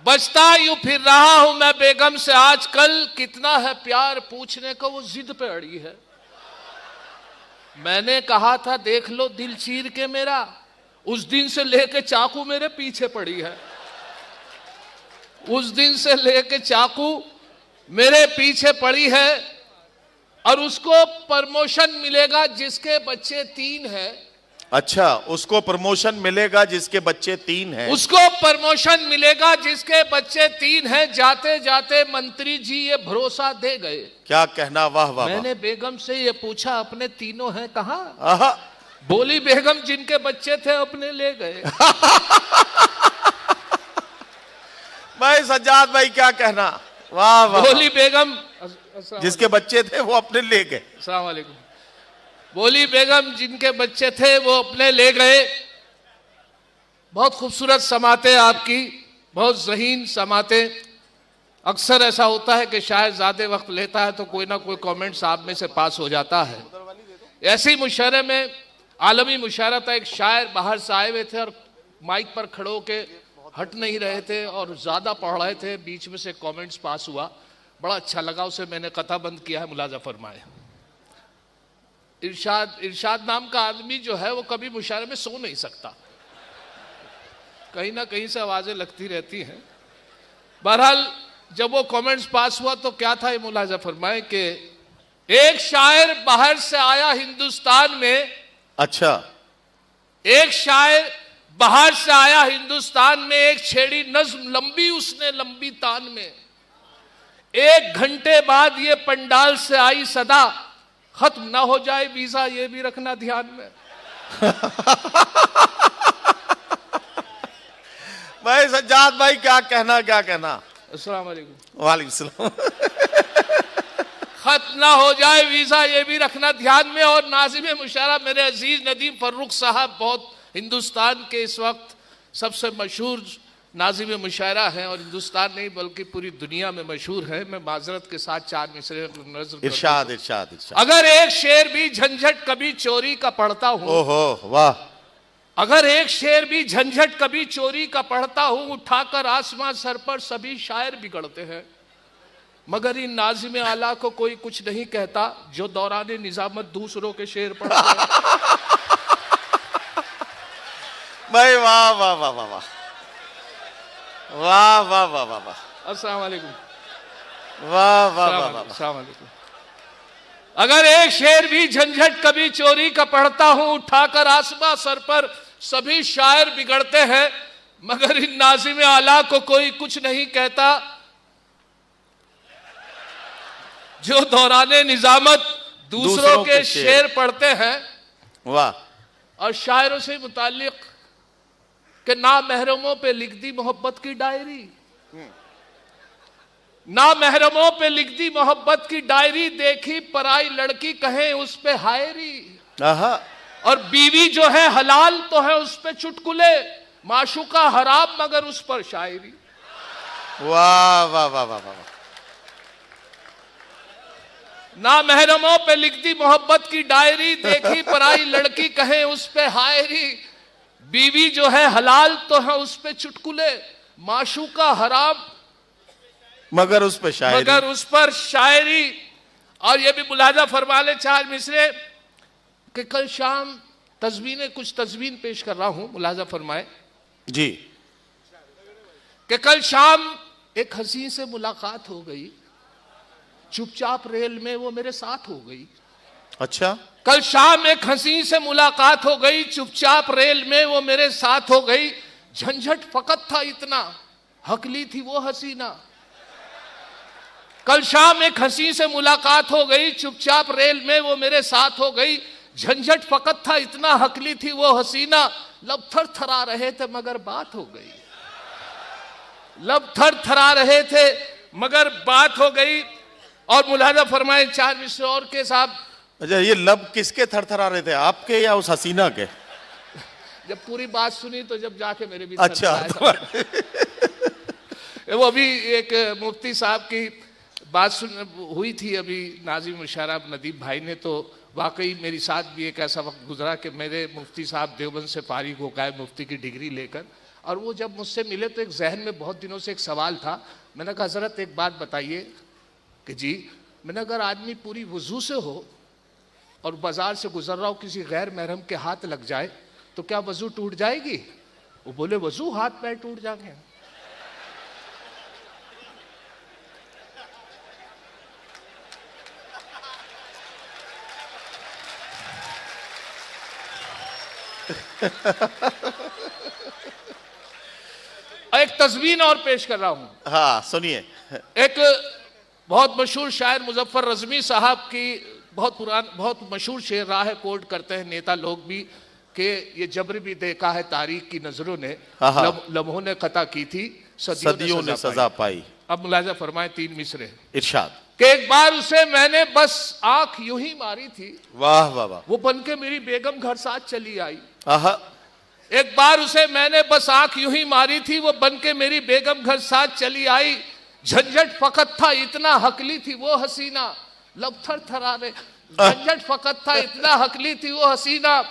बचता यूं फिर रहा हूं मैं बेगम से आजकल, कितना है प्यार पूछने को वो जिद पे अड़ी है। मैंने कहा था देख लो दिल चीर के मेरा, उस दिन से लेके चाकू मेरे पीछे पड़ी है। उस दिन से लेके चाकू मेरे पीछे पड़ी है। और उसको प्रमोशन मिलेगा जिसके बच्चे 3 हैं। अच्छा, उसको प्रमोशन मिलेगा जिसके बच्चे 3 हैं। उसको प्रमोशन मिलेगा जिसके बच्चे 3 हैं। जाते जाते मंत्री जी ये भरोसा दे गए। क्या कहना, वाह वाह। मैंने बेगम से ये पूछा अपने तीनों हैं कहाँ? आहा। बोली बेगम जिनके बच्चे थे अपने ले गए। भाई सज्जाद भाई क्या कहना, वाह वाह। बोली बेगम जिसके बच्चे थे वो अपने ले गए। अस्सलाम वालेकुम। बोली बेगम जिनके बच्चे थे वो अपने ले गए। बहुत खूबसूरत समाते आपकी, बहुत ज़हीन समाते। अक्सर ऐसा होता है कि शायद ज़्यादा वक्त लेता है तो कोई ना कोई कमेंट्स आप में से पास हो जाता है। ऐसी मुशायरे में, आलमी मुशायरा था, एक शायर बाहर से आए हुए थे और माइक पर खड़े होके हट नहीं रहे थे और ज़्यादा पढ़ रहे थे। बीच में से कमेंट्स पास हुआ, बड़ा अच्छा लगा, उसे मैंने कथा बंद किया है। मुलाजा फरमाए। इरशाद नाम का आदमी जो है वो कभी मुशायरे में सो नहीं सकता, कहीं ना कहीं से आवाज़ें लगती रहती हैं। बहरहाल जब वो कमेंट्स पास हुआ तो क्या था, ये मुलाजा फरमाए कि एक शायर बाहर से आया हिंदुस्तान में। अच्छा, एक शायर बाहर से आया हिंदुस्तान में, एक छेड़ी नज्म लंबी उसने लंबी तान में। 1 घंटे बाद ये पंडाल से आई सदा, खत्म ना हो जाए वीजा ये भी रखना ध्यान में। भाई सज्जाद भाई क्या कहना, क्या कहना। अस्सलाम वालेकुम। वालेकुम सलाम। खत्म ना हो जाए वीजा ये भी रखना ध्यान में। और नाज़िम मुशायरा मेरे अजीज नदीम फर्रुख साहब बहुत हिंदुस्तान के इस वक्त सबसे मशहूर नाज़िम मुशायरा हैं और हिंदुस्तान नहीं बल्कि पूरी दुनिया में मशहूर है। मैं माजरत के साथ 4 मिसरे नज़र इरशाद इरशाद इरशाद। अगर एक शेर भी झंझट कभी चोरी का पढ़ता हूँ, ओहो वाह। अगर एक शेर भी झंझट कभी चोरी का पढ़ता हूँ, उठाकर आसमां सर पर सभी शायर बिगड़ते हैं, मगर इन नाज़िम आला को कोई कुछ नहीं कहता जो दौरान निजामत दूसरों के शेर पढ़ते हैं। भाई वाह वाह वाह वाह वाह वाह वाह वाह वाह वाह। अस्सलाम वालेकुम। वाह वाह वाह वाह। अस्सलाम वालेकुम। अगर एक शेर भी झंझट कभी चोरी का पढ़ता हूं, उठाकर आसमां सर पर सभी शायर बिगड़ते हैं, मगर इन नाज़िम आला को कोई कुछ नहीं कहता जो दौराने निजामत दूसरों के शेर पढ़ते हैं। वाह। और शायरों से मुताल्लिक कि ना महरमों पे लिख दी मोहब्बत की डायरी, ना महरमों पे लिख दी मोहब्बत की डायरी, देखी पराई लड़की कहे उस पे हायरी। और बीवी जो है हलाल तो है उस पे चुटकुले, माशूका हराम मगर उस पर शायरी। वाह वाह वाह वाह वाह। ना महरमों पे लिख दी मोहब्बत की डायरी, देखी पराई लड़की कहे उस पे हायरी। बीवी जो है हलाल तो है उस पे चुटकुले, माशूका हराम मगर उस पर शायरी, मगर उस पर शायरी। और ये भी मुलाजा फरमा ले 4 मिसरे कि कल शाम कुछ तज़मीन पेश कर रहा हूं, मुलाजा फरमाए जी। कि कल शाम एक हसीन से मुलाकात हो गई, चुपचाप रेल में वो मेरे साथ हो गई। अच्छा। कल शाम एक हसीन से मुलाकात हो गई, चुपचाप रेल में वो मेरे साथ हो गई। झंझट फकत था इतना, हकली थी वो हसीना। कल शाम एक हसीन से मुलाकात हो गई, चुपचाप रेल में वो मेरे साथ हो गई। झंझट फकत था इतना, हकली थी वो हसीना। लब थर थरा रहे थे मगर बात हो गई, लब थर थरा रहे थे मगर बात हो गई। और मुलाजा फरमाए 4 मिसरे और के साहब। अच्छा, ये लब किसके थरथरा रहे थे, आपके या उस हसीना के? जब पूरी बात सुनी तो जब जाके मेरे भी अच्छा वो अभी एक मुफ्ती साहब की बात हुई थी अभी नाज़िम मुशायरा नदीम भाई ने, तो वाकई मेरे साथ भी एक ऐसा वक्त गुजरा कि मेरे मुफ्ती साहब देवबंद से फारिग हो गए मुफ्ती की डिग्री लेकर। और वो जब मुझसे मिले तो एक जहन में बहुत दिनों से एक सवाल था। मैंने कहा हजरत एक बात बताइए कि जी, मैंने अगर आदमी पूरी वजू से हो और बाजार से गुजर रहा हो, किसी गैर महरम के हाथ लग जाए तो क्या वजू टूट जाएगी? वो बोले वजू हाथ पैर टूट जाएंगे। एक तस्वीर और पेश कर रहा हूं। हाँ सुनिए। एक बहुत मशहूर शायर मुजफ्फर रज़मी साहब की बहुत मशहूर शेर रहा है, कोट करते हैं नेता लोग भी कि ये जबर भी देखा है तारीख की नजरों ने, लम्हों ने खता की थी सदियों ने सजा पाई। अब मुलाजा फरमाए 3 मिसरे इरशाद कि एक बार उसे मैंने बस आंख यूं ही मारी थी, वाह वाह वाह, वो बनके मेरी बेगम घर साथ चली आई। आहा, एक बार उसे मैंने बस आंख यूं ही मारी थी, वो बनके मेरी बेगम घर साथ चली आई। झंझट फकत था इतना हकली थी वो हसीना, लब थर थरारे। झंझट फकत था इतना हकली थी वो हसीना।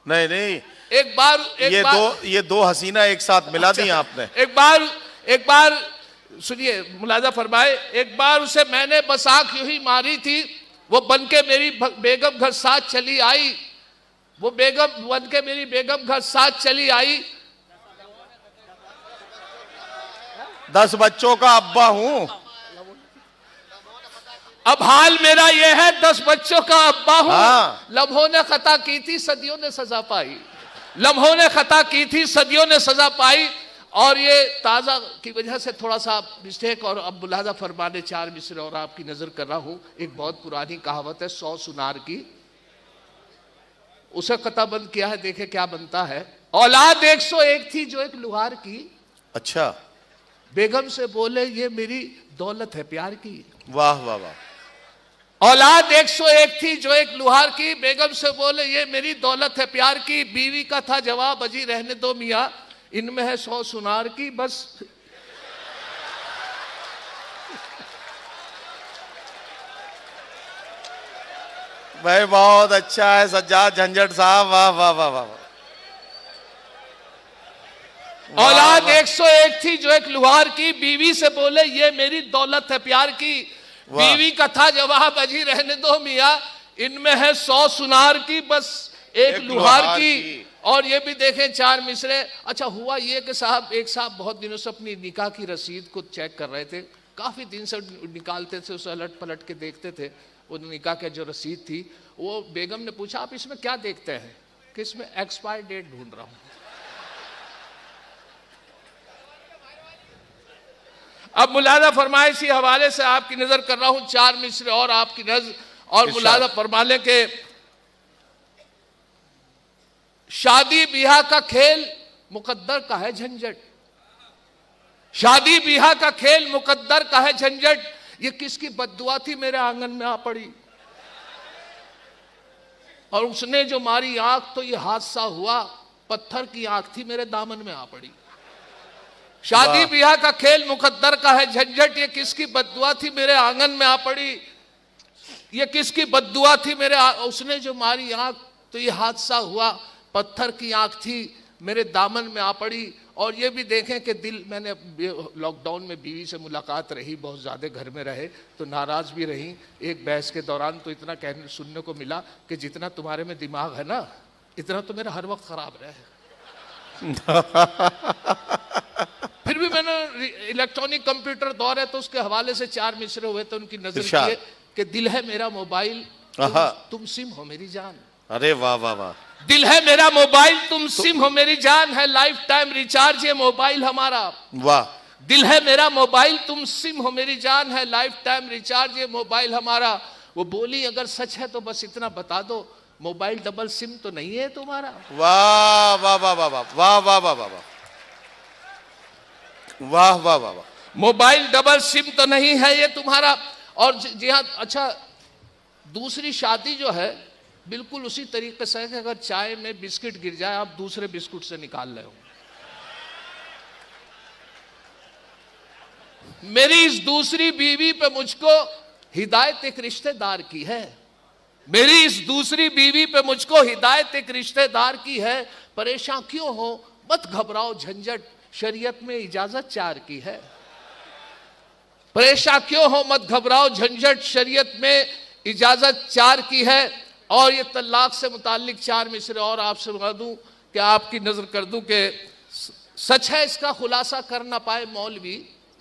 नहीं नहीं, ये दो हसीना एक साथ मिला दी आपने। एक बार सुनिए, मुलाजा फरमाए, एक बार उसे मैंने बस आंख यूं ही मारी थी, वो बनके मेरी बेगम घर साथ चली आई। वो बेगम बनके मेरी बेगम घर साथ चली आई। 10 बच्चों का अब्बा हूं। अब हाल मेरा यह है, 10 बच्चों का अब्बा हूं। हाँ। लम्हों ने खता की थी सदियों ने सजा पाई। लम्हों ने खता की थी सदियों ने सजा पाई। और ये ताजा की वजह से थोड़ा सा मिस्टेक, और अब मुलाजा फरमाने 4 मिसरे और आपकी नजर कर रहा हूं। एक बहुत पुरानी कहावत है 100 सुनार की, उसे कताबंद किया है, देखे क्या बनता है। औलाद 101 थी जो एक लुहार की। अच्छा, बेगम से बोले ये मेरी दौलत है प्यार की। वाह वाह वाह। औलाद 101 थी जो एक लुहार की, बेगम से बोले ये मेरी दौलत है प्यार की। बीवी का था जवाब अजी रहने दो मियां, इनमें है 100 सुनार की बस। भाई बहुत अच्छा है सज्जाद झंझट साहब, वाह वाह वाह वाह। औलाद 101 थी जो एक लुहार की, बीवी से बोले ये मेरी दौलत है प्यार की। बीवी का था जवाब अजी रहने दो मियां, इनमें है 100 सुनार की बस एक लुहार की। और ये भी देखें 4 मिसरे। अच्छा हुआ ये कि एक साहब बहुत दिनों से अपनी निकाह की रसीद को चेक कर रहे थे, काफी दिन से निकालते थे, उसे अलट पलट के देखते थे। वो निकाह की जो रसीद थी, वो बेगम ने पूछा आप इसमें क्या देखते हैं? कि इसमें एक्सपायर डेट ढूंढ रहा हूं। अब मुलाजा फरमाए, इसी हवाले से आपकी नजर कर रहा हूं 4 मिसरे और आपकी नजर। और मुलाजा फरमाने के शादी ब्याह का खेल मुकद्दर का है झंझट। शादी ब्याह का खेल मुकद्दर का है झंझट। ये किसकी बद्दुआ थी मेरे आंगन में आ पड़ी, और उसने जो मारी आंख तो ये हादसा हुआ, पत्थर की आंख थी मेरे दामन में आ पड़ी। शादी ब्याह का खेल मुकद्दर का है झंझट। ये किसकी बद्दुआ थी मेरे आंगन में आ पड़ी, ये किसकी बद्दुआ थी उसने जो मारी आंख तो ये हादसा हुआ, पत्थर की आंख थी मेरे दामन में आ पड़ी। और ये भी देखें कि मैंने लॉकडाउन में बीवी से मुलाकात रही, बहुत ज़्यादा घर में रहे तो नाराज़ भी रही। एक बहस के दौरान तो इतना सुनने को मिला कि जितना तुम्हारे में दिमाग है ना, इतना तो मेरा हर वक्त ख़राब रहे। फिर भी मैंने इलेक्ट्रॉनिक कंप्यूटर दौर है तो उसके हवाले से 4 मिसरे हुए तो उनकी नजर किए कि दिल है मेरा मोबाइल तुम सिम हो मेरी जान। अरे वाह वाह वाह। दिल है मेरा मोबाइल तुम सिम हो मेरी जान, है लाइफ टाइम रिचार्ज ये मोबाइल हमारा। वाह। दिल है मेरा मोबाइल तुम सिम हो मेरी जान, है लाइफ टाइम रिचार्ज ये मोबाइल हमारा। वो बोली अगर सच है तो बस इतना बता दो, मोबाइल डबल सिम तो नहीं है तुम्हारा। वाह वाह वाह वाह वाह वाह वाह वाह वाह वाह वाह वाह वाह। मोबाइल डबल सिम तो नहीं है ये तुम्हारा। और जी हाँ, अच्छा दूसरी शादी जो है बिल्कुल उसी तरीके से है कि अगर चाय में बिस्किट गिर जाए आप दूसरे बिस्कुट से निकाल रहे हो। मेरी इस दूसरी बीवी पे मुझको हिदायत एक रिश्तेदार की है। मेरी इस दूसरी बीवी पे मुझको हिदायत एक रिश्तेदार की है। परेशान क्यों हो मत घबराओ झंझट, शरीयत में इजाजत 4 की है। परेशान क्यों हो, मत घबराओ झंझट, शरीयत में इजाजत 4 की है। और ये तलाक से मुताल्लिक 4 मिसरे और आपसे बता दूं कि आपकी नजर कर दूं कि सच है इसका खुलासा कर ना पाए मौलवी,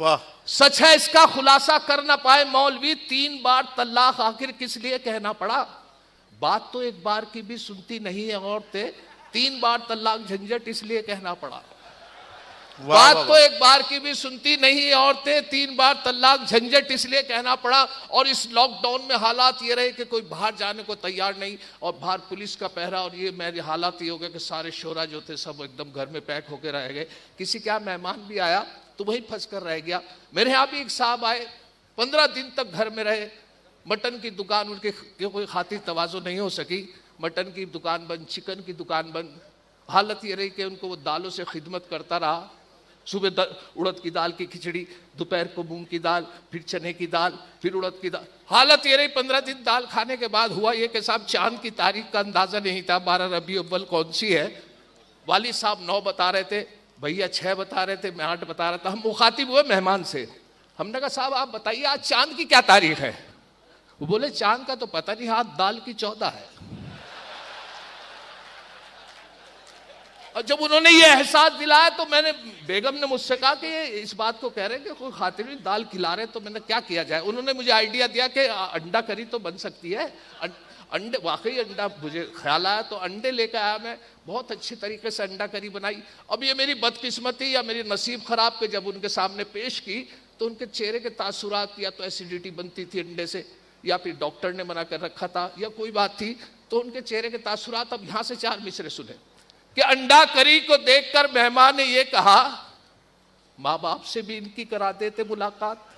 वाह, सच है इसका खुलासा कर ना पाए मौलवी, 3 बार तलाक आखिर किस लिए कहना पड़ा। बात तो एक बार की भी सुनती नहीं है औरतें, 3 बार तलाक झंझट इसलिए कहना पड़ा। बात तो एक बार की भी सुनती नहीं है औरतें, 3 बार तलाक झंझट इसलिए कहना पड़ा। और इस लॉकडाउन में हालात ये रहे कि कोई बाहर जाने को तैयार नहीं, और बाहर पुलिस का पहरा, और ये मेरे हालात ये हो गए कि सारे शोरा जो थे सब एकदम घर में पैक होकर रह गए। किसी क्या मेहमान भी आया तो वहीं फंस कर रह गया। मेरे यहाँ भी एक साहब आए, 15 दिन तक घर में रहे, मटन की दुकान उनके कोई खातिर तवाज़ो नहीं हो सकी, मटन की दुकान बंद, चिकन की दुकान बंद। हालत ये रही कि उनको वो दालों से खिदमत करता रहा, सुबह उड़द की दाल की खिचड़ी, दोपहर को मूंग की दाल, फिर चने की दाल, फिर उड़द की दाल। हालत ये रही 15 दिन दाल खाने के बाद हुआ ये कि साहब चांद की तारीख का अंदाजा नहीं था, 12 रबी अव्वल कौन सी है। वाली साहब 9 बता रहे थे, भैया 6 बता रहे थे, मैं 8 बता रहा था। हम मुखातिब हुए मेहमान से, हमने कहा साहब आप बताइए आज चांद की क्या तारीख है। वो बोले चांद का तो पता नहीं, हाथ दाल की 14 है। और जब उन्होंने ये एहसास दिलाया तो मैंने, बेगम ने मुझसे कहा कि ये इस बात को कह रहे हैं कि कोई खातिर नहीं दाल खिला रहे, तो मैंने क्या किया जाए। उन्होंने मुझे आइडिया दिया कि अंडा करी तो बन सकती है। अंडे, वाकई अंडा मुझे ख्याल आया तो अंडे लेकर आया मैं, बहुत अच्छी तरीके से अंडा करी बनाई। अब ये मेरी बदकिस्मती या मेरी नसीब खराब के जब उनके सामने पेश की तो उनके चेहरे के तासुरात, या तो एसिडिटी बनती थी अंडे से, या फिर डॉक्टर ने मना कर रखा था, या कोई बात थी, तो उनके चेहरे के तासुरात। अब यहाँ से 4 मिसरे सुने कि अंडा करी को देखकर मेहमान ने ये कहा, माँ बाप से भी इनकी करा देते मुलाकात।